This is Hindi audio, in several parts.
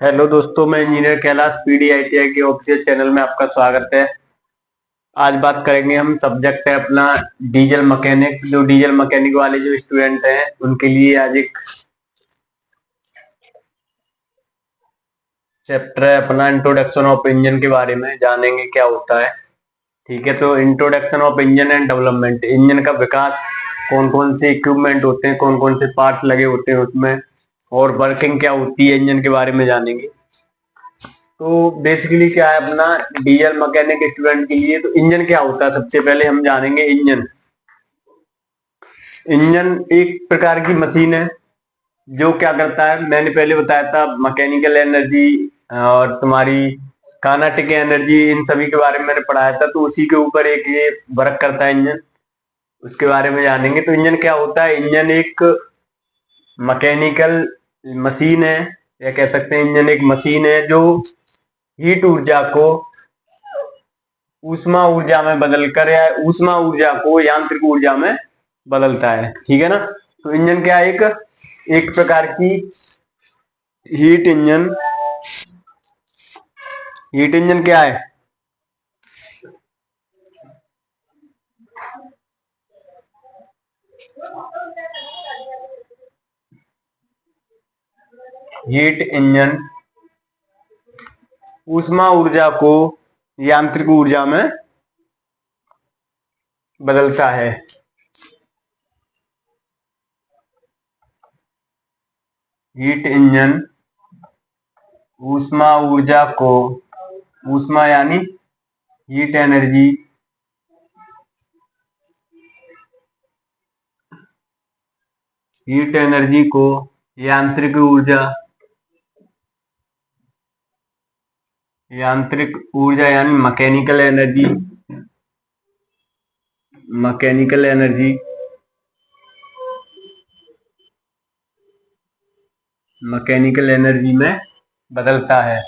हेलो दोस्तों, मैं इंजीनियर कैलाश पीडीआईटीआई के ऑफिशियल चैनल में आपका स्वागत है। आज बात करेंगे हम, सब्जेक्ट है अपना डीजल मैकेनिक। जो डीजल मैकेनिक वाले जो स्टूडेंट हैं उनके लिए आज एक चैप्टर है अपना इंट्रोडक्शन ऑफ इंजन के बारे में जानेंगे क्या होता है। ठीक है, तो introduction of engine and development, engine का विकास, कौन कौन से इक्विपमेंट होते हैं, कौन कौन से पार्ट्स लगे होते हैं उसमें, और वर्किंग क्या होती है इंजन के बारे में जानेंगे। तो बेसिकली क्या है अपना डीजल मैकेनिक स्टूडेंट के लिए, तो इंजन क्या होता है सबसे पहले हम जानेंगे। इंजन इंजन एक प्रकार की मशीन है जो क्या करता है, मैंने पहले बताया था मैकेनिकल एनर्जी और तुम्हारी काइनेटिक एनर्जी, इन सभी के बारे में मैंने पढ़ाया था। तो उसी के ऊपर एक ये वर्क करता है इंजन, उसके बारे में जानेंगे। तो इंजन क्या होता है, इंजन एक मैकेनिकल मशीन है, या कह सकते हैं इंजन एक मशीन है जो हीट ऊर्जा को ऊष्मा ऊर्जा में बदलकर या ऊष्मा ऊर्जा को यांत्रिक ऊर्जा में बदलता है। ठीक है ना। तो इंजन क्या है, एक एक प्रकार की हीट इंजन। हीट इंजन क्या है, हीट इंजन ऊष्मा ऊर्जा को यांत्रिक ऊर्जा में बदलता है। हीट इंजन ऊष्मा ऊर्जा को, ऊष्मा यानी हीट एनर्जी, हीट एनर्जी को यांत्रिक ऊर्जा, यांत्रिक ऊर्जा यानी mechanical energy, mechanical energy, mechanical energy में बदलता है।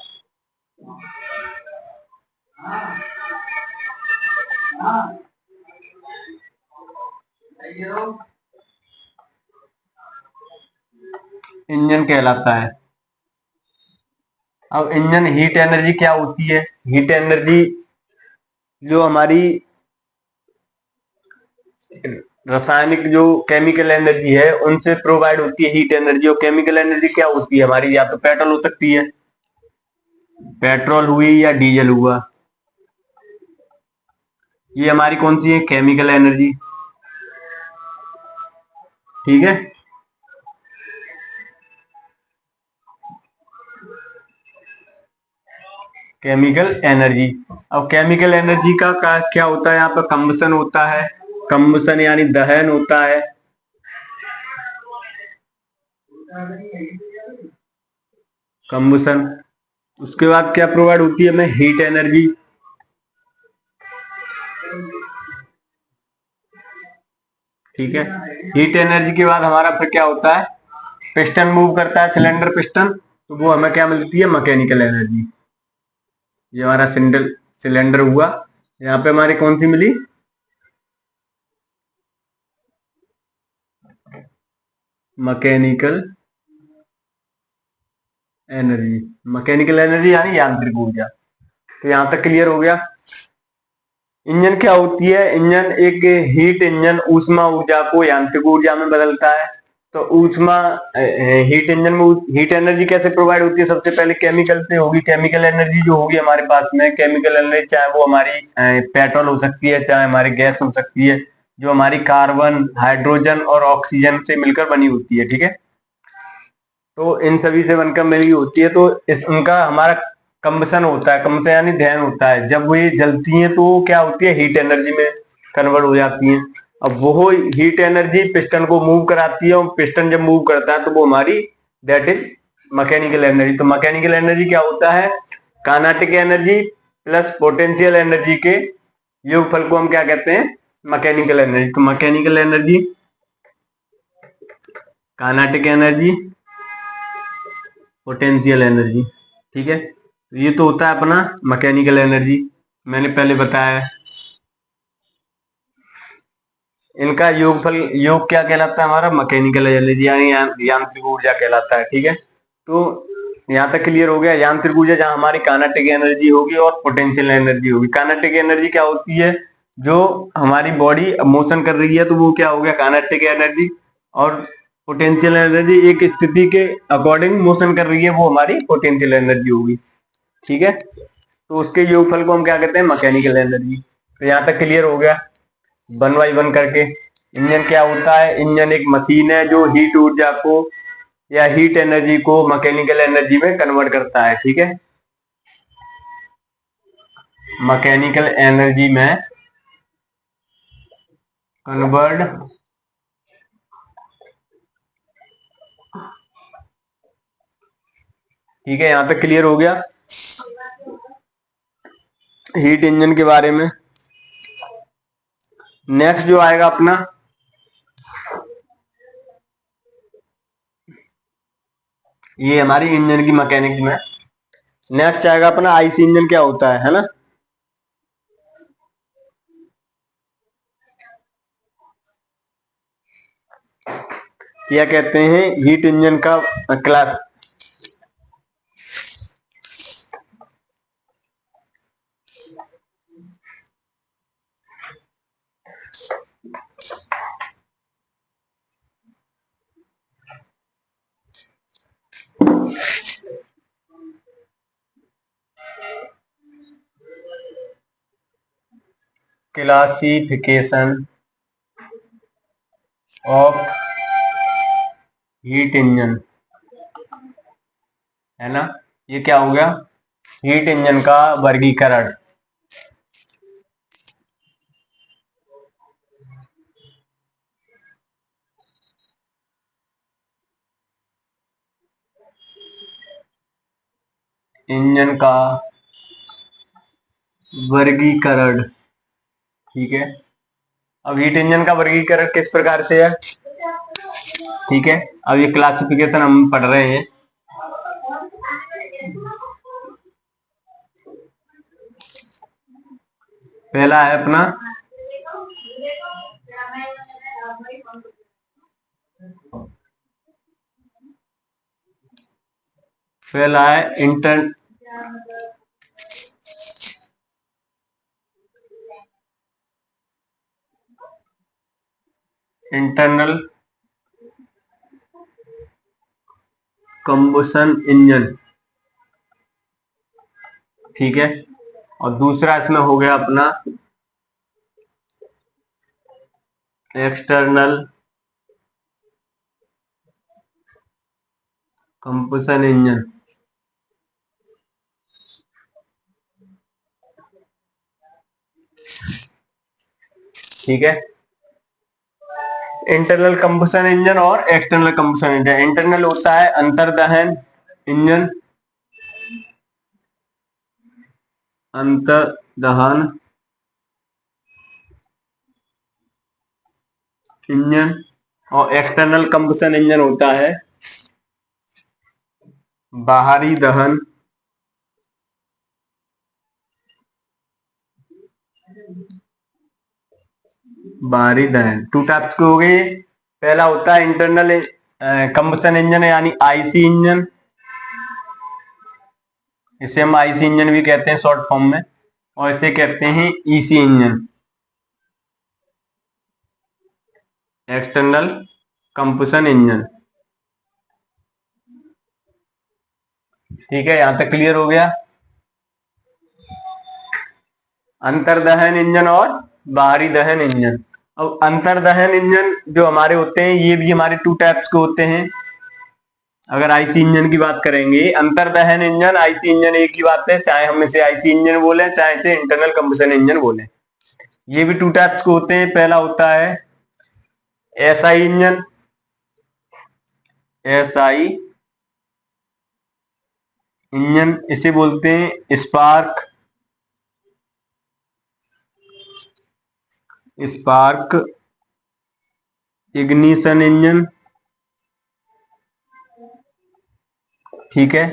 इंजन कहलाता है। अब इंजन हीट एनर्जी क्या होती है, हीट एनर्जी जो हमारी रासायनिक जो केमिकल एनर्जी है उनसे प्रोवाइड होती है हीट एनर्जी। और केमिकल एनर्जी क्या होती है हमारी, या तो पेट्रोल हो सकती है, पेट्रोल हुई, या डीजल हुआ, ये हमारी कौन सी है, केमिकल एनर्जी। ठीक है, केमिकल एनर्जी। अब केमिकल एनर्जी का क्या होता है, यहाँ पर कंबसन होता है, कंबसन यानी दहन होता है। कंबसन, उसके बाद क्या प्रोवाइड होती है हमें, हीट एनर्जी। ठीक है, हीट एनर्जी के बाद हमारा फिर क्या होता है, पिस्टन मूव करता है, सिलेंडर पिस्टन, तो वो हमें क्या मिलती है, मैकेनिकल एनर्जी। ये हमारा सिलेंडर हुआ, यहाँ पे हमारी कौन सी मिली, मैकेनिकल एनर्जी। मैकेनिकल एनर्जी यानी यांत्रिक ऊर्जा। तो यहां तक क्लियर हो गया। इंजन क्या होती है, इंजन एक हीट इंजन ऊष्मा ऊर्जा को यांत्रिक ऊर्जा में बदलता है। तो ऊष्मा हीट इंजन में हीट एनर्जी कैसे प्रोवाइड होती है, सबसे पहले केमिकल से होगी। केमिकल एनर्जी जो होगी हमारे पास में, केमिकल एनर्जी चाहे वो हमारी पेट्रोल हो सकती है, चाहे हमारी गैस हो सकती है, जो हमारी कार्बन, हाइड्रोजन और ऑक्सीजन से मिलकर बनी होती है। ठीक है, तो इन सभी से बनकर मिली होती है। तो इस उनका हमारा कंबसन होता है, कंबसन यानी दहन होता है। जब वो ये जलती हैं तो क्या होती है, हीट एनर्जी में कन्वर्ट हो जाती हैं। अब वो हीट एनर्जी पिस्टन को मूव कराती है, और पिस्टन जब मूव करता है तो वो हमारी दैट इज मैकेनिकल एनर्जी। तो मैकेनिकल एनर्जी क्या होता है, kinetic energy plus potential energy के योगफल को हम क्या कहते हैं, मैकेनिकल एनर्जी। तो mechanical energy, kinetic energy, potential energy. ठीक है, ये तो होता है अपना मैकेनिकल एनर्जी, मैंने पहले बताया है। इनका योगफल, योग क्या कहलाता है हमारा, मैकेनिकल एनर्जी यानी यांत्रिक ऊर्जा कहलाता है। ठीक है, तो यहाँ तक क्लियर हो गया। यांत्रिक ऊर्जा जहां हमारी काइनेटिक एनर्जी होगी और पोटेंशियल एनर्जी होगी। काइनेटिक एनर्जी क्या होती है, जो हमारी बॉडी मोशन कर रही है तो वो क्या हो गया, काइनेटिक एनर्जी। और पोटेंशियल एनर्जी एक स्थिति के अकॉर्डिंग मोशन कर रही है, वो हमारी पोटेंशियल एनर्जी होगी। ठीक है, तो उसके योगफल को हम क्या कहते हैं, मैकेनिकल एनर्जी। तो यहाँ तक क्लियर हो गया 1 बाई 1 करके। इंजन क्या होता है, इंजन एक मशीन है जो हीट ऊर्जा को या हीट एनर्जी को मैकेनिकल एनर्जी में कन्वर्ट करता है। ठीक है, मैकेनिकल एनर्जी में कन्वर्ट ठीक है, यहां तक क्लियर हो गया हीट इंजन के बारे में। नेक्स्ट जो आएगा अपना, ये हमारी इंजन की मैकेनिक में। नेक्स्ट आएगा अपना आईसी इंजन क्या होता है ना। क्या कहते हैं, हीट इंजन का class classification of heat engine है ना। ये क्या हो गया, हीट इंजन का वर्गीकरण। इंजन का वर्गीकरण, ठीक है। अब हीट इंजन का वर्गीकरण किस प्रकार से है, ठीक है। अब ये क्लासिफिकेशन हम पढ़ रहे हैं। पहला है अपना पहला है इंटरनल कंबशन इंजन, ठीक है। और दूसरा इसमें हो गया अपना एक्सटर्नल कंबशन इंजन, ठीक है। इंटरनल कंबशन इंजन और एक्सटर्नल कंबशन इंजन। इंटरनल होता है अंतर्दहन इंजन, अंतर्दहन इंजन। और एक्सटर्नल कंबशन इंजन होता है बाहरी दहन बाहरी दहन। टू टाइप्स के हो गए। पहला होता है इंटरनल कंबशन इंजन यानी आईसी इंजन, इसे हम आईसी इंजन भी कहते हैं शॉर्ट फॉर्म में। और इसे कहते हैं EC engine, external combustion engine, ठीक है। यहां तक क्लियर हो गया अंतर्दहन इंजन और बाहरी दहन इंजन। अब अंतर्दहन इंजन जो हमारे होते हैं, ये भी हमारे टू टाइप्स के होते हैं। अगर आईसी इंजन की बात करेंगे, अंतर्दहन इंजन आईसी इंजन एक ही बात है, चाहे हम इसे आईसी इंजन बोले चाहे इसे इंटरनल कंबशन इंजन बोले। ये भी टू टाइप्स के होते हैं। पहला होता है एसआई इंजन, एसआई इंजन इसे बोलते हैं स्पार्क स्पार्क इग्निशन इंजन, ठीक है।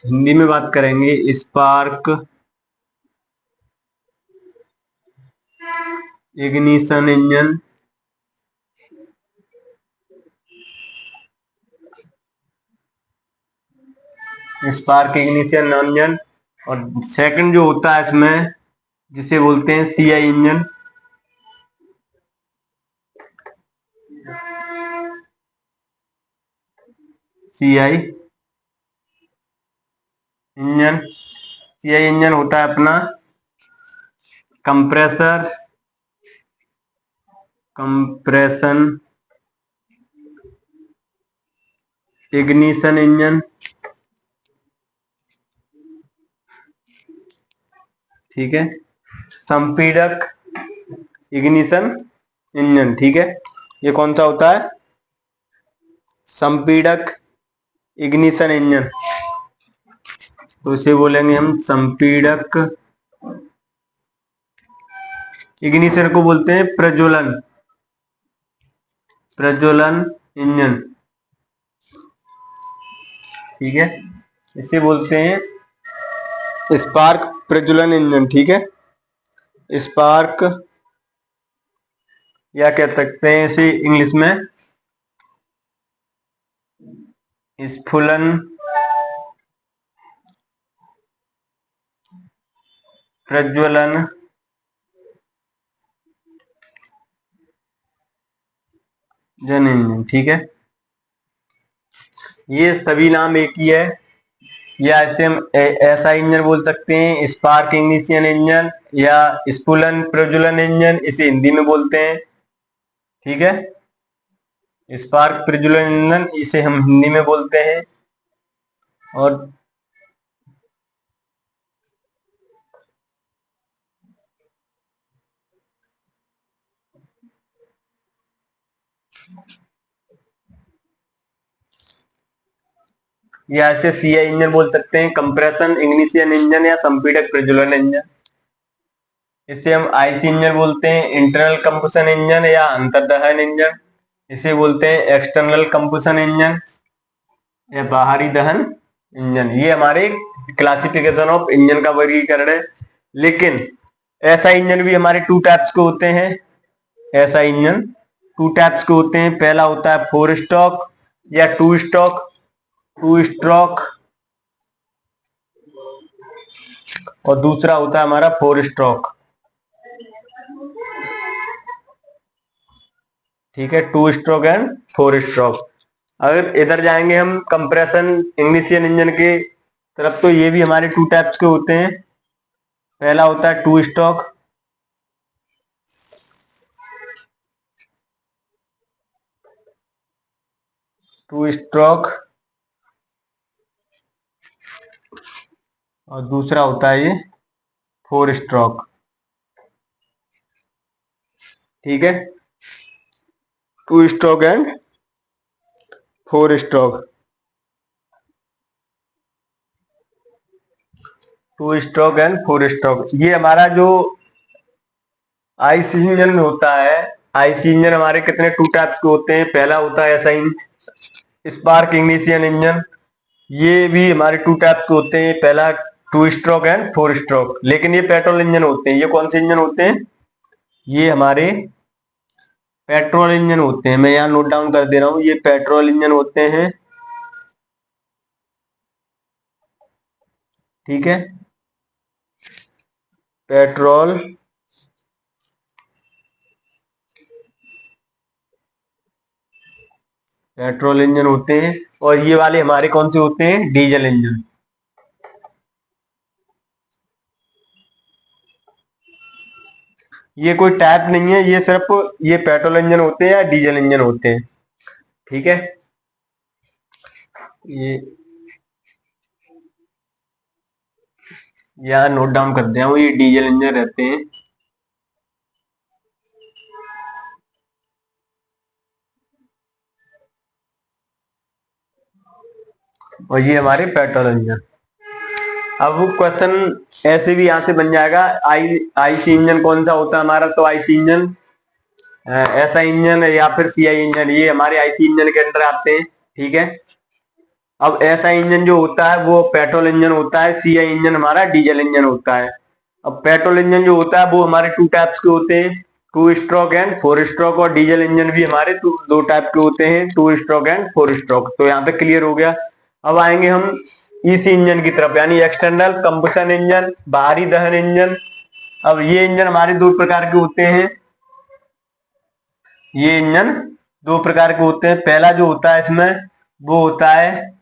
हिंदी में बात करेंगे spark ignition engine, spark ignition engine. और सेकंड जो होता है इसमें, जिसे बोलते हैं CI engine. CI engine, CI engine होता है अपना कंप्रेशन इग्निशन इंजन। ठीक है, संपीड़क इग्निशन इंजन। ठीक है, ये कौन सा होता है? संपीड़क इग्निशन इंजन। तो इसे बोलेंगे हम संपीड़क इग्निशन को बोलते हैं प्रज्वलन इंजन। ठीक है, इसे बोलते हैं स्पार्क प्रज्वलन इंजन। ठीक है, स्पार्क, या कह सकते हैं इसे इंग्लिश में स्फुलन प्रज्वलन जन इंजन। ठीक है, ये सभी नाम एक ही है, या इसे हम ऐसा इंजन बोल सकते हैं स्पार्क इग्निशन इंजन या स्फुलन प्रज्वलन इंजन, इसे हिंदी में बोलते हैं। ठीक है, स्पार्क प्रज्वलन इंजन इसे हम हिंदी में बोलते हैं। और या इसे सीआई इंजन बोल सकते हैं, कंप्रेशन इग्निशन इंजन या संपीड़क प्रज्वलन इंजन। इसे हम आईसी इंजन बोलते हैं, इंटरनल कंबशन इंजन या अंतर्दहन इंजन। इसे बोलते हैं एक्सटर्नल कंबशन इंजन या बाहरी दहन इंजन। ये हमारे क्लासिफिकेशन ऑफ इंजन का वर्गीकरण है। लेकिन ऐसा इंजन भी हमारे टू टाइप्स के होते हैं। ऐसा इंजन टू टाइप्स के होते हैं। पहला होता है 4 स्ट्रोक या 2 स्ट्रोक, और दूसरा होता है हमारा 4 स्ट्रोक। ठीक है, 2 स्ट्रोक एंड 4 स्ट्रोक। अगर इधर जाएंगे हम कंप्रेशन इग्निशन इंजन के तरफ, तो ये भी हमारे टू टाइप्स के होते हैं। पहला होता है 2 स्ट्रोक, और दूसरा होता है ये 4 स्ट्रोक। ठीक है, 2 stroke and 4 stroke. 2 stroke and 4 stroke, ये हमारा जो आईसी इंजन में होता है। आईसी इंजन हमारे कितने टू टाइप्स के होते हैं। पहला होता है ऐसा स्पार्क इग्निशन इंजन, ये भी हमारे टू टाइप्स के होते हैं। पहला 2 स्ट्रोक एंड 4 स्ट्रोक। लेकिन ये पेट्रोल इंजन होते हैं। ये कौन से इंजन होते हैं? ये हमारे पेट्रोल इंजन होते हैं। मैं यहाँ नोट डाउन कर दे रहा हूँ, ये पेट्रोल इंजन होते हैं। ठीक है, पेट्रोल इंजन होते हैं। और ये वाले हमारे कौन से होते हैं? Diesel engine. ये कोई टाइप नहीं है, ये सिर्फ ये पेट्रोल इंजन होते हैं या डीजल इंजन होते हैं। ठीक है, ये यहाँ नोट डाउन कर दिया हूँ, ये डीजल इंजन रहते हैं। और ये हमारे पेट्रोल इंजन। अब वो क्वेश्चन ऐसे भी यहाँ से बन जाएगा, आईसी इंजन कौन सा होता है हमारा? तो आईसी इंजन ऐसा इंजन या फिर सीआई इंजन, ये हमारे आईसी इंजन के अंदर आते हैं। ठीक है, अब ऐसा इंजन जो होता है वो पेट्रोल इंजन होता है, सीआई इंजन हमारा डीजल इंजन होता है। अब पेट्रोल इंजन जो होता है वो हमारे टू टाइप्स के होते हैं, 2 स्ट्रोक एंड 4 स्ट्रोक। और डीजल इंजन भी हमारे दो टाइप के होते हैं, 2 स्ट्रोक एंड 4 स्ट्रोक। तो यहाँ तक क्लियर हो गया। अब आएंगे हम इसी इंजन की तरफ, यानी एक्सटर्नल कंबशन इंजन, बाहरी दहन इंजन। अब ये इंजन हमारे दो प्रकार के होते हैं। ये इंजन दो प्रकार के होते हैं। पहला जो होता है इसमें वो होता है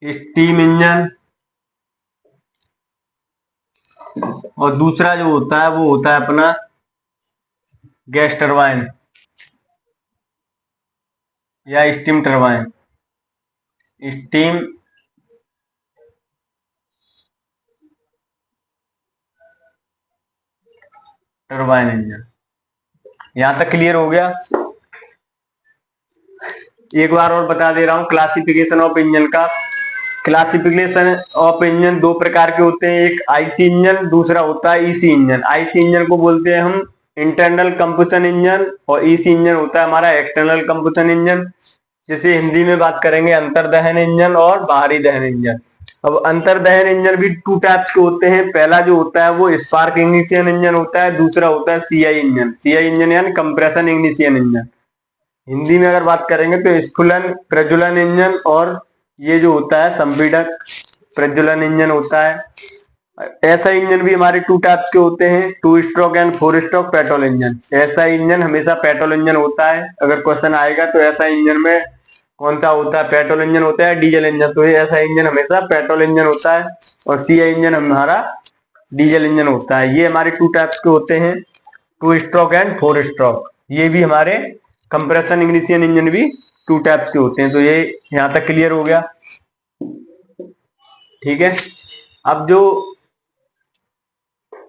स्टीम इंजन, और दूसरा जो होता है वो होता है अपना गैस टरबाइन या steam turbine. Steam turbine engine. यहां तक क्लियर हो गया। एक बार और बता दे रहा हूं क्लासिफिकेशन ऑफ इंजन का। क्लासिफिकेशन ऑफ इंजन दो प्रकार के होते हैं, एक आईसी इंजन, दूसरा होता है ईसी इंजन। आईसी इंजन को बोलते हैं हम इंटरनल कंबशन इंजन, और ईसी इंजन होता है हमारा एक्सटर्नल कंबशन इंजन। जैसे हिंदी में बात करेंगे अंतर्दहन इंजन और बाहरी दहन इंजन। अब अंतर्दहन इंजन भी टू टाइप्स के होते हैं। पहला जो होता है वो स्पार्क इग्निशन इंजन होता है, दूसरा होता है सीआई इंजन। सीआई इंजन यानी कंप्रेशन इग्निशन इंजन। हिंदी में अगर बात करेंगे तो स्फुलन प्रज्वलन इंजन, और ये जो होता है संपीड़क प्रज्वलन इंजन होता है। ऐसा इंजन भी हमारे टू टाइप्स के होते हैं, two stroke and four stroke petrol engine. ऐसा इंजन हमेशा पेट्रोल इंजन होता है। अगर क्वेश्चन आएगा तो ऐसा इंजन में कौन सा होता है, पेट्रोल इंजन होता है डीजल इंजन, तो ये ऐसा इंजन हमेशा पेट्रोल इंजन होता है। और सीआई इंजन हमारा डीजल इंजन होता है। ये हमारे टू टाइप्स के होते हैं, two stroke and four stroke. ये भी हमारे कंप्रेशन इग्निशन इंजन भी टू टाइप्स के होते हैं। तो ये यहां तक क्लियर हो गया। ठीक है। अब जो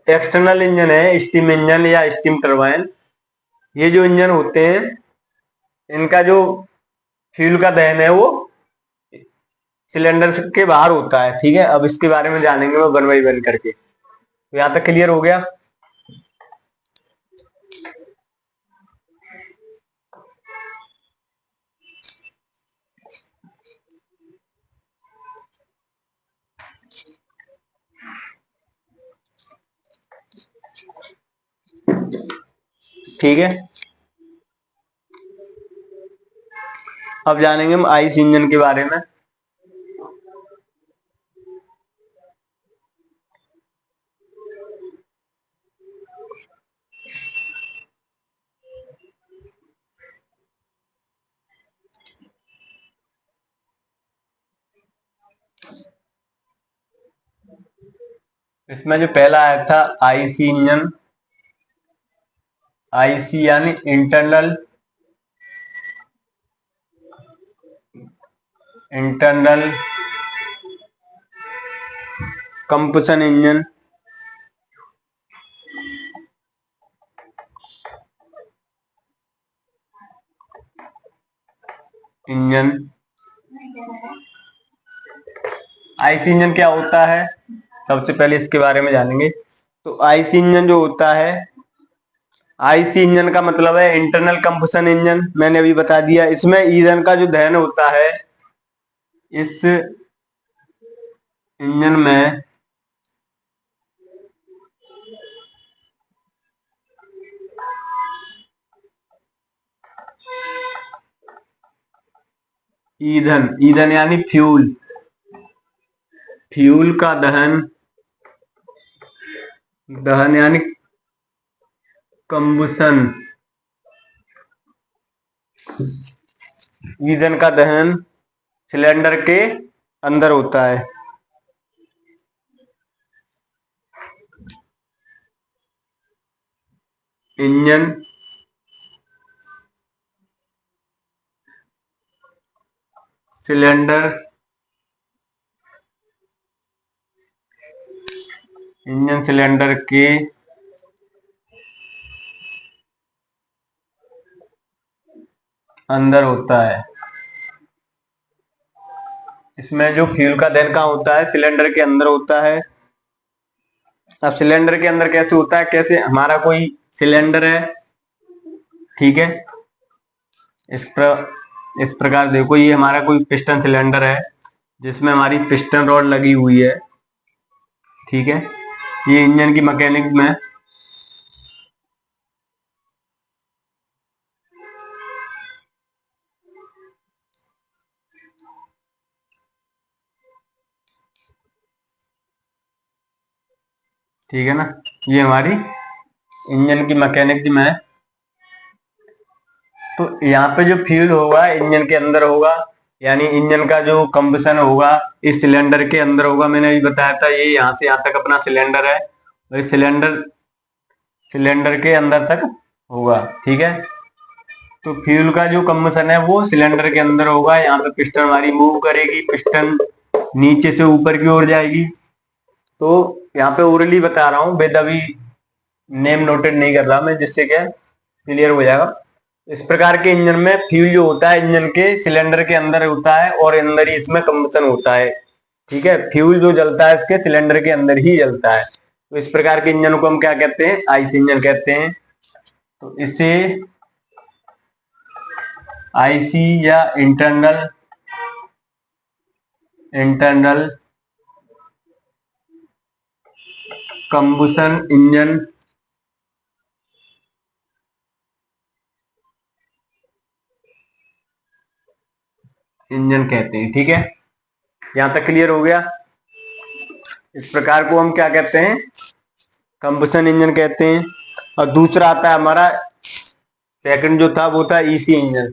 एक्सटर्नल इंजन है, स्टीम इंजन या स्टीम टरबाइन, ये जो इंजन होते हैं इनका जो फ्यूल का दहन है वो सिलेंडर के बाहर होता है। ठीक है। अब इसके बारे में जानेंगे मैं वन बाई वन करके। तो यहां तक क्लियर हो गया। ठीक है। अब जानेंगे हम आईसी इंजन के बारे में। इसमें जो पहला आया था आईसी इंजन, आईसी यानी internal combustion engine. IC engine क्या होता है, सबसे पहले इसके बारे में जानेंगे। तो आईसी इंजन जो होता है, आईसी इंजन का मतलब है इंटरनल कंबशन इंजन। मैंने अभी बता दिया। इसमें ईंधन का जो दहन होता है, इस इंजन में ईंधन, ईंधन यानी फ्यूल, फ्यूल का दहन, दहन यानी कंबशन, ईंधन का दहन सिलेंडर के अंदर होता है। इंजन सिलेंडर, इंजन सिलेंडर के अंदर होता है। इसमें जो फ्यूल का दहन कहाँ होता है, सिलेंडर के अंदर होता है। अब सिलेंडर के अंदर कैसे होता है, कैसे हमारा कोई सिलेंडर है, ठीक है, इस प्रकार देखो, ये हमारा कोई पिस्टन सिलेंडर है जिसमें हमारी पिस्टन रॉड लगी हुई है। ठीक है। ये इंजन की मैकेनिक में ठीक है ना। ये हमारी इंजन की मैकेनिज्म है। तो यहाँ पे जो फ्यूल होगा इंजन के अंदर होगा, यानी इंजन का जो कंबशन होगा इस सिलेंडर के अंदर होगा। मैंने अभी बताया था, ये यहाँ से यहाँ तक अपना सिलेंडर है, और इस सिलेंडर के अंदर तक होगा। ठीक है, तो फ्यूल का जो कंबशन है वो सिलेंडर के अंदर होगा। यहाँ पे पिस्टन हमारी मूव करेगी, पिस्टन नीचे से ऊपर की ओर जाएगी। तो यहाँ पे ओरली बता रहा हूँ, वेद अभी नेम नोटेड नहीं कर रहा मैं, जिससे क्या क्लियर हो जाएगा। इस प्रकार के इंजन में फ्यूल जो होता है इंजन के सिलेंडर के अंदर होता है, और अंदर ही इसमें कंबशन होता है। ठीक है, फ्यूल जो जलता है इसके सिलेंडर के अंदर ही जलता है। तो इस प्रकार के इंजन को हम क्या कहते हैं? आईसी इंजन कहते हैं। तो इसे आईसी या इंटरनल कंबशन इंजन कहते हैं। ठीक है, यहां तक क्लियर हो गया। इस प्रकार को हम क्या कहते हैं? कंबशन इंजन कहते हैं। और दूसरा आता है हमारा, सेकंड जो था वो था ईसी इंजन।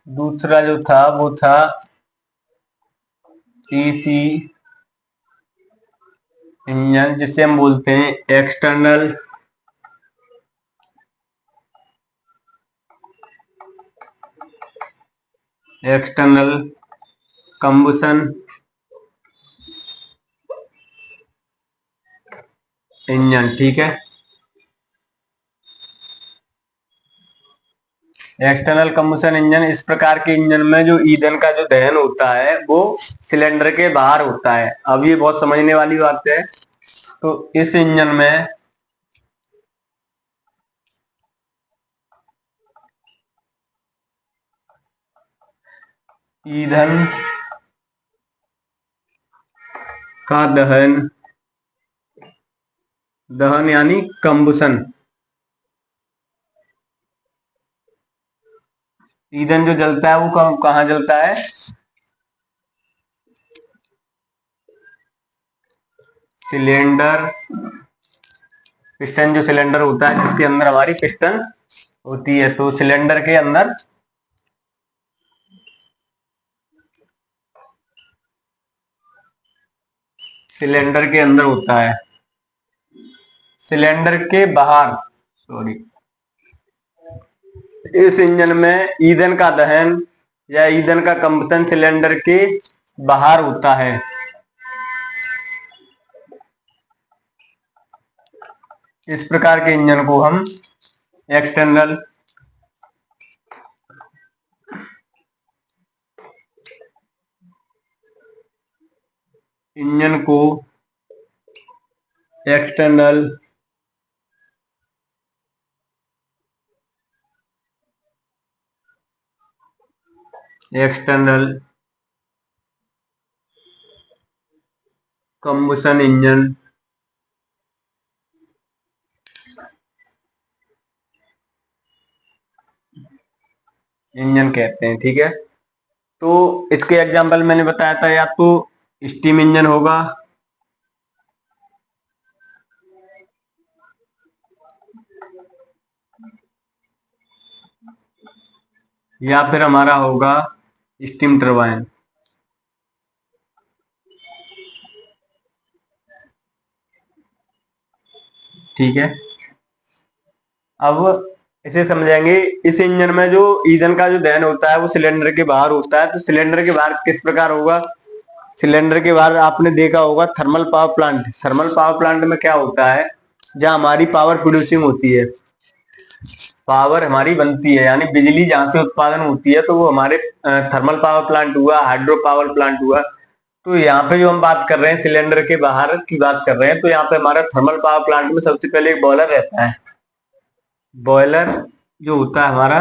दूसरा जो था वो था ईसी इंजन, जिसे हम बोलते हैं एक्सटर्नल कंबशन इंजन। ठीक है, एक्सटर्नल कंबशन इंजन, इस प्रकार के इंजन में जो ईंधन का जो दहन होता है वो सिलेंडर के बाहर होता है। अब ये बहुत समझने वाली बात है। तो इस इंजन में ईंधन का दहन यानी कंबशन, ईंधन जो जलता है वो कहाँ जलता है? सिलेंडर, पिस्टन जो सिलेंडर होता है जिसके अंदर हमारी पिस्टन होती है, तो सिलेंडर के अंदर होता है। सिलेंडर के बाहर, सॉरी, इस इंजन में ईंधन का दहन या ईंधन का कंबशन सिलेंडर के बाहर होता है। इस प्रकार के इंजन को हम एक्सटर्नल इंजन को एक्सटर्नल कंबशन इंजन कहते हैं। ठीक है, तो इसके एग्जांपल मैंने बताया था, या तो स्टीम इंजन होगा, या फिर हमारा होगा स्टीम टरबाइन। ठीक है, अब इसे समझेंगे। इस इंजन में जो ईंधन का जो दहन होता है वो सिलेंडर के बाहर होता है। तो सिलेंडर के बाहर किस प्रकार होगा? सिलेंडर के बाहर आपने देखा होगा thermal power plant. Thermal power plant में क्या होता है? जहां हमारी पावर प्रोड्यूसिंग होती है, पावर हमारी बनती है, यानी बिजली जहां से उत्पादन होती है, तो वो हमारे थर्मल पावर प्लांट हुआ, हाइड्रो पावर प्लांट हुआ। तो यहाँ पे जो हम बात कर रहे हैं सिलेंडर के बाहर की बात कर रहे हैं, तो यहाँ पे हमारा थर्मल पावर प्लांट में सबसे पहले एक बॉयलर रहता है। बॉयलर जो होता है हमारा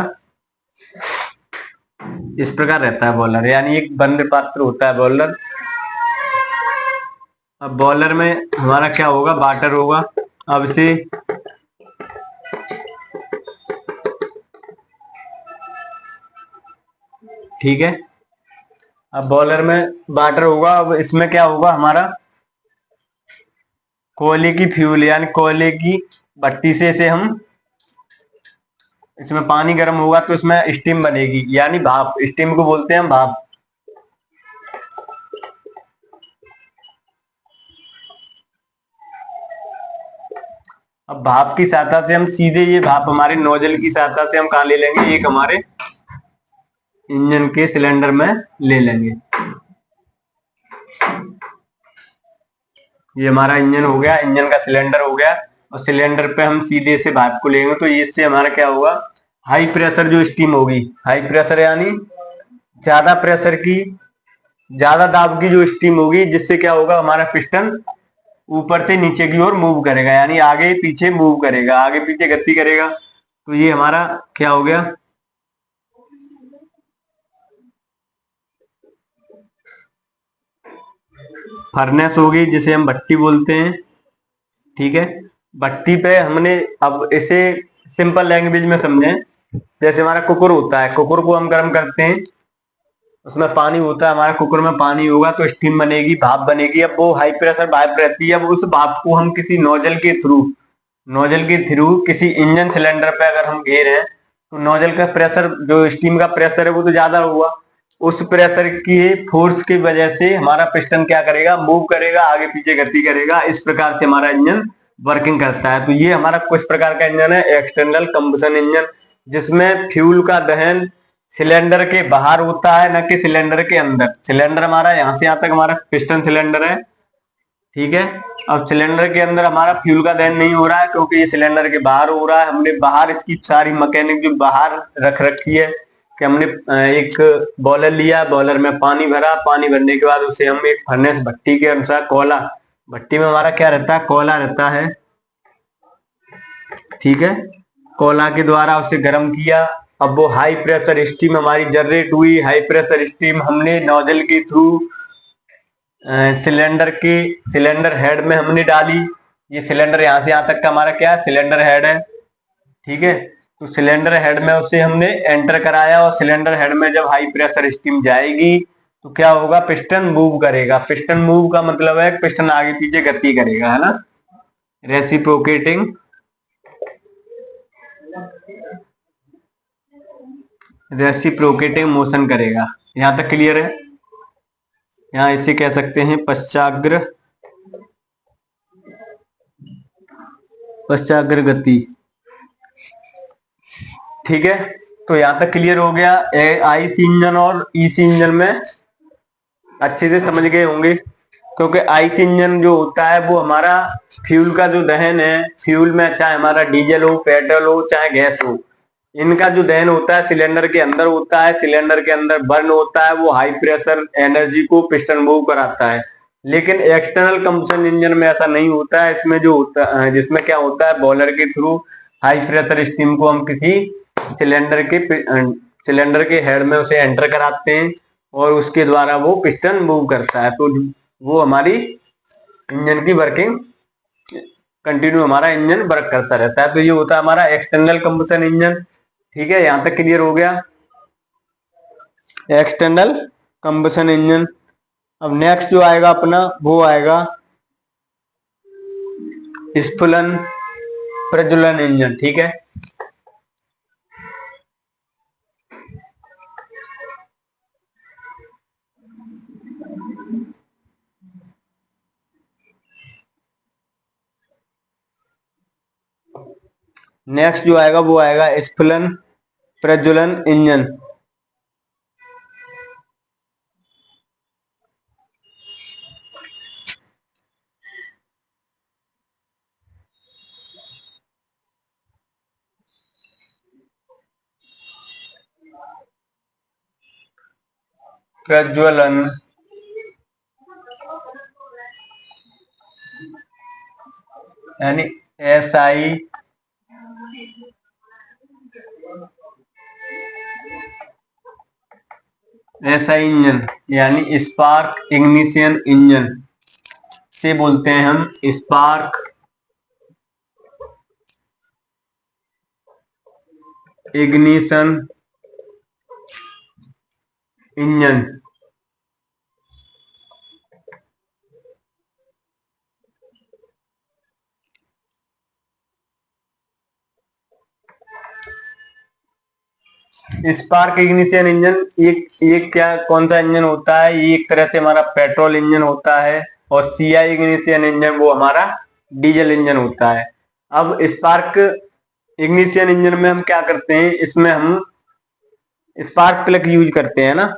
इस प्रकार रहता है बॉयलर, यानी एक बंद पात्र होता है बॉयलर। अब बॉयलर में हमारा क्या होगा? वाटर होगा। अब इसे ठीक है। अब बॉयलर में वाटर होगा, अब इसमें क्या होगा हमारा, कोयले की फ्यूल यानी कोयले की भट्टी से इसे हम, इसमें पानी गर्म होगा तो इसमें स्टीम बनेगी यानी भाप, स्टीम को बोलते हैं हम भाप। अब भाप की सहायता से हम सीधे ये भाप हमारे नोजल की सहायता से हम कहाँ ले लेंगे, एक हमारे इंजन के सिलेंडर में ले लेंगे। ये हमारा इंजन हो गया, इंजन का सिलेंडर हो गया, और सिलेंडर पे हम सीधे से भाप को लेंगे तो इससे हमारा क्या होगा, हाई प्रेशर जो स्टीम होगी, हाई प्रेशर यानी ज्यादा प्रेशर की, ज्यादा दाब की जो स्टीम होगी, जिससे क्या होगा हमारा पिस्टन ऊपर से नीचे की ओर मूव करेगा, यानी आगे पीछे मूव करेगा, आगे पीछे गति करेगा। तो ये हमारा क्या हो गया, फर्नेस होगी, जिसे हम भट्टी बोलते हैं। ठीक है, भट्टी पे हमने, अब इसे सिंपल लैंग्वेज में समझें, जैसे हमारा कुकर होता है, कुकर को हम गर्म करते हैं, उसमें पानी होता है, हमारा कुकर में पानी होगा तो स्टीम बनेगी, भाप बनेगी। अब वो हाई प्रेशर भाप रहती है, अब उस भाप को हम किसी नोजल के थ्रू, नोजल के थ्रू किसी इंजन सिलेंडर पे अगर हम घेर हैं तो नोजल का प्रेशर, जो स्टीम का प्रेशर है वो तो ज्यादा होगा, उस प्रेशर की फोर्स की वजह से हमारा पिस्टन क्या करेगा, मूव करेगा, आगे पीछे गति करेगा। इस प्रकार से हमारा इंजन वर्किंग करता है। तो ये हमारा कुछ प्रकार का इंजन है, एक्सटर्नल कंबशन इंजन, जिसमें फ्यूल का दहन सिलेंडर के बाहर होता है, न कि सिलेंडर के अंदर। सिलेंडर हमारा यहाँ से यहाँ तक हमारा पिस्टन सिलेंडर है, ठीक है। अब सिलेंडर के अंदर हमारा फ्यूल का दहन नहीं हो रहा है, क्योंकि ये सिलेंडर के बाहर हो रहा है। हमने बाहर इसकी सारी मैकेनिक जो बाहर रख रखी है, कि हमने एक बॉयलर लिया, बॉयलर में पानी भरा, पानी भरने के बाद उसे हम एक फर्नेस भट्टी के अनुसार, कोयला भट्टी में हमारा क्या रहता है, कोयला रहता है, ठीक है। कोयला के द्वारा उसे गर्म किया, अब वो हाई प्रेशर स्टीम हमारी जनरेट हुई, हाई प्रेशर स्टीम हमने नोजल के थ्रू सिलेंडर के, सिलेंडर हेड में हमने डाली। ये सिलेंडर यहाँ से यहाँ तक का हमारा क्या है, सिलेंडर हेड है, ठीक है। तो सिलेंडर हेड में उसे हमने एंटर कराया, और सिलेंडर हेड में जब हाई प्रेशर स्टीम जाएगी तो क्या होगा, पिस्टन मूव करेगा। पिस्टन मूव का मतलब है पिस्टन आगे पीछे गति करेगा, है ना, रेसिप्रोकेटिंग, रेसिप्रोकेटिंग मोशन करेगा। यहां तक क्लियर है। यहाँ इसे कह सकते हैं पश्चाग्र, पश्चाग्र गति, ठीक है। तो यहां तक क्लियर हो गया। आईसी इंजन और ईसी इंजन में अच्छे से समझ गए होंगे, क्योंकि आईसी इंजन जो होता है वो हमारा फ्यूल का जो दहन है, फ्यूल में चाहे हमारा डीजल हो, पेट्रोल हो, चाहे गैस हो, इनका जो दहन होता है सिलेंडर के अंदर होता है, सिलेंडर के अंदर बर्न होता है, वो हाई प्रेशर एनर्जी को पिस्टन मूव कराता है। लेकिन एक्सटर्नल कंबशन इंजन में ऐसा नहीं होता है। इसमें जो होता है, जिसमें क्या होता है, बॉयलर के थ्रू हाई प्रेशर स्टीम को हम किसी सिलेंडर के, सिलेंडर के हेड में उसे एंटर कराते हैं, और उसके द्वारा वो पिस्टन मूव करता है। तो वो हमारी इंजन की वर्किंग कंटिन्यू, हमारा इंजन वर्क करता रहता है। तो ये होता है हमारा एक्सटर्नल कंबशन इंजन, ठीक है। यहां तक क्लियर हो गया, एक्सटर्नल कंबशन इंजन। अब नेक्स्ट जो आएगा अपना, वो आएगा स्फुलन प्रज्वलन इंजन, ठीक है। नेक्स्ट जो आएगा वो आएगा स्फुलन प्रज्वलन इंजन। प्रज्वलन यानी SI इंजन, यानी स्पार्क इग्निशन इंजन से बोलते हैं हम, spark ignition engine. Spark ignition engine, ये क्या कौन सा इंजन होता है? ये एक तरह से हमारा पेट्रोल इंजन होता है। और सीआई इग्निशन इंजन वो हमारा डीजल इंजन होता है। अब स्पार्क इग्निशन इंजन में हम क्या करते हैं, इसमें हम स्पार्क प्लग यूज करते हैं ना।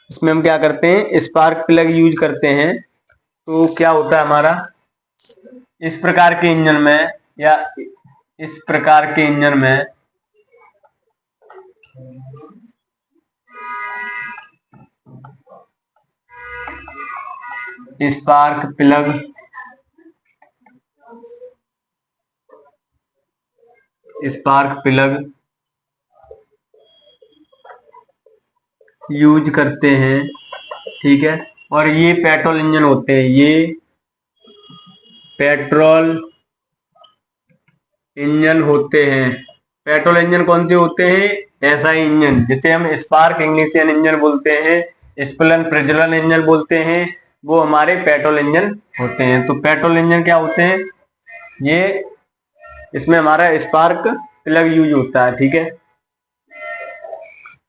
इसमें हम क्या करते हैं, स्पार्क प्लग यूज करते हैं। तो क्या होता है हमारा, इस प्रकार के इंजन में या इस प्रकार के इंजन में spark plug spark plug use करते हैं, ठीक है। और ये पेट्रोल इंजन होते हैं, ये पेट्रोल इंजन होते हैं। पेट्रोल इंजन कौन से होते हैं? ऐसा इंजन जिसे हम स्पार्क इग्निशन इंजन बोलते हैं, स्पलन प्रज्वलन इंजन बोलते हैं, वो हमारे पेट्रोल इंजन होते हैं। तो पेट्रोल इंजन क्या होते हैं, ये इसमें हमारा स्पार्क प्लग यूज होता है, ठीक है।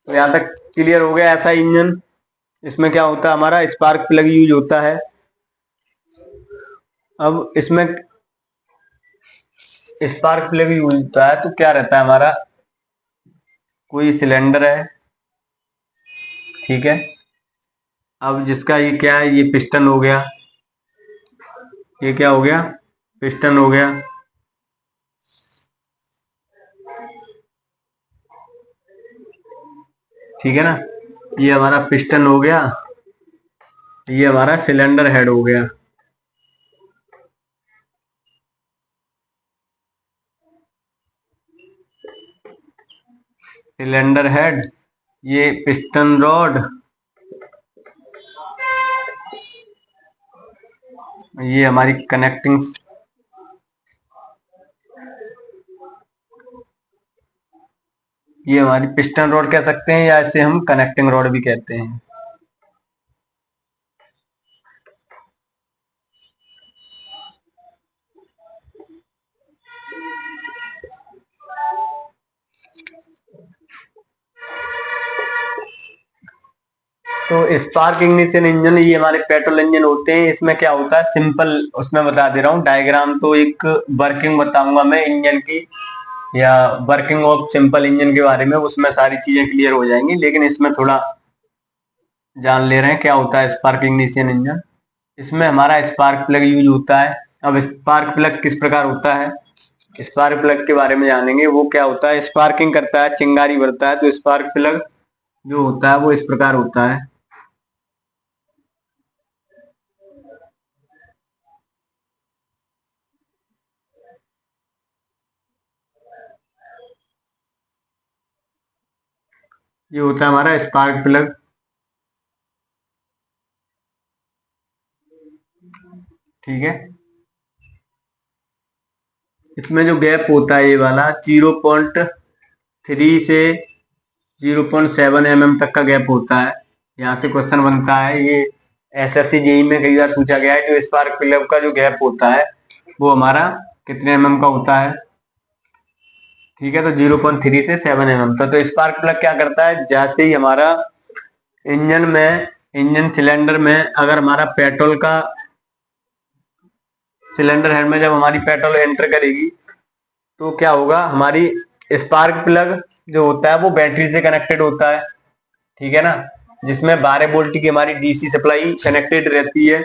तो यहां तक क्लियर हो गया। ऐसा इंजन, इसमें क्या होता है, हमारा स्पार्क प्लग यूज होता है। अब इसमें स्पार्क प्लग यूज होता है तो क्या रहता है हमारा, कोई सिलेंडर है, ठीक है। अब जिसका ये क्या है, ये पिस्टन हो गया, ये क्या हो गया, पिस्टन हो गया, ठीक है ना। ये हमारा पिस्टन हो गया, ये हमारा सिलेंडर हेड हो गया। सिलेंडर हेड, ये पिस्टन रॉड, ये हमारी कनेक्टिंग, ये हमारी पिस्टन रॉड कह सकते हैं या इसे हम कनेक्टिंग रॉड भी कहते हैं। तो स्पार्क इग्निशन इंजन ये हमारे पेट्रोल इंजन होते हैं। इसमें क्या होता है, सिंपल उसमें बता दे रहा हूँ डायग्राम। तो एक वर्किंग बताऊंगा मैं इंजन की, या वर्किंग ऑफ सिंपल इंजन के बारे में, उसमें सारी चीजें क्लियर हो जाएंगी। लेकिन इसमें थोड़ा जान ले रहे हैं क्या होता है स्पार्क इग्निशन इंजन। इसमें हमारा स्पार्क प्लग यूज होता है। अब स्पार्क प्लग किस प्रकार होता है, स्पार्क प्लग के बारे में जानेंगे। वो क्या होता है, स्पार्किंग करता है, चिंगारी भरता है। तो स्पार्क प्लग जो होता है वो इस प्रकार होता है। ये होता है हमारा स्पार्क प्लग, ठीक है। इसमें जो गैप होता है ये वाला 0.3 से 0.7 mm तक का गैप होता है। यहाँ से क्वेश्चन बनता है, ये एसएससी जेई में कई बार पूछा गया है। जो स्पार्क प्लग का जो गैप होता है वो हमारा कितने एमएम का होता है, ठीक है। तो 0.3 से 7 mm तक। तो स्पार्क प्लग क्या करता है, जैसे ही हमारा इंजन सिलेंडर में अगर हमारा पेट्रोल का सिलेंडर हेड में जब हमारी पेट्रोल एंटर करेगी तो क्या होगा, हमारी स्पार्क प्लग जो होता है वो बैटरी से कनेक्टेड होता है, ठीक है ना। जिसमें 12 वोल्ट की हमारी डीसी सप्लाई कनेक्टेड रहती है।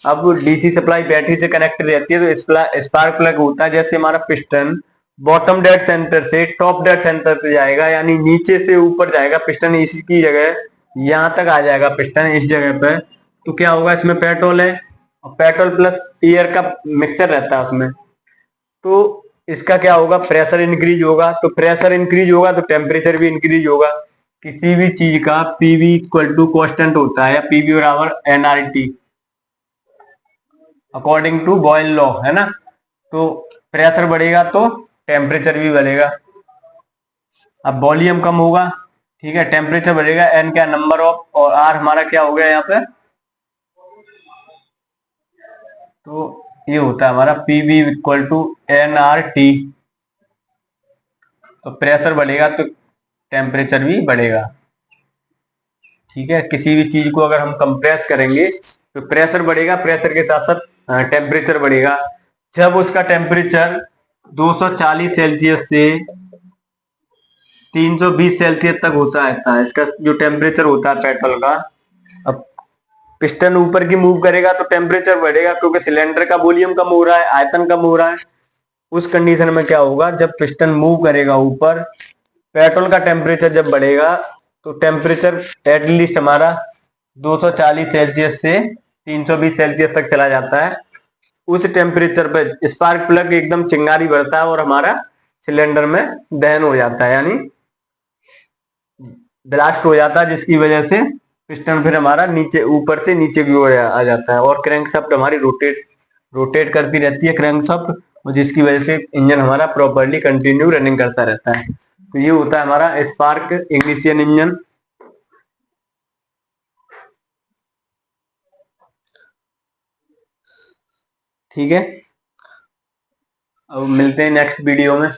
अब डीसी सप्लाई बैटरी से कनेक्टेड रहती है तो स्पार्क प्लग होता है, जैसे हमारा पिस्टन बॉटम डेड सेंटर से टॉप डेड सेंटर पे जाएगा, यानी नीचे से ऊपर जाएगा पिस्टन, इसी की जगह यहाँ तक आ जाएगा पिस्टन इस जगह पे। तो क्या होगा, इसमें पेट्रोल है और पेट्रोल प्लस एयर का मिक्सचर रहता है उसमें। तो इसका क्या होगा, प्रेशर इंक्रीज होगा। तो प्रेशर इंक्रीज होगा तो टेम्परेचर भी इंक्रीज होगा। किसी भी चीज का पीवी इक्वल टू कॉन्स्टेंट होता है, या पीवी बराबर nRT according to Boyle law, है ना। तो प्रेशर बढ़ेगा तो टेम्परेचर भी बढ़ेगा। अब वॉल्यूम कम होगा, ठीक है, टेम्परेचर बढ़ेगा, एन क्या नंबर ऑफ, और आर हमारा क्या हो गया यहाँ पे, तो ये होता है हमारा P V equal to n R T. तो प्रेशर बढ़ेगा तो टेम्परेचर भी बढ़ेगा। ठीक है, किसी भी चीज को अगर हम कंप्रेस करेंगे तो प्रेशर बढ़ेगा, प्रेशर के साथ साथ टेम्परेचर बढ़ेगा। जब उसका टेम्परेचर 240 सेल्सियस से 320 सेल्सियस तक होता है, इसका जो टेम्परेचर होता है पेट्रोल का, अब पिस्टन ऊपर की मूव करेगा तो टेम्परेचर बढ़ेगा, क्योंकि सिलेंडर का वॉल्यूम कम हो रहा है, आयतन कम हो रहा है। उस कंडीशन में क्या होगा, जब पिस्टन मूव करेगा ऊपर, पेट्रोल का टेम्परेचर जब बढ़ेगा तो टेम्परेचर एटलीस्ट हमारा 240 सेल्सियस से 320 सेल्सियस तक चला जाता है। उस टेम्परेचर पे स्पार्क प्लग एकदम चिंगारी बढ़ता है और हमारा सिलेंडर में दहन हो जाता है, यानी ब्लास्ट हो जाता है, जिसकी वजह से पिस्टन फिर हमारा नीचे, ऊपर से नीचे की ओर आ जाता है, और क्रैंकशाफ्ट हमारी रोटेट रोटेट करती रहती है क्रैंकशाफ्ट, और जिसकी वजह से इंजन हमारा प्रॉपर्ली कंटिन्यू रनिंग करता रहता है। तो ये होता है हमारा स्पार्क इग्निशन इंजन। ठीक है, अब मिलते हैं नेक्स्ट वीडियो में।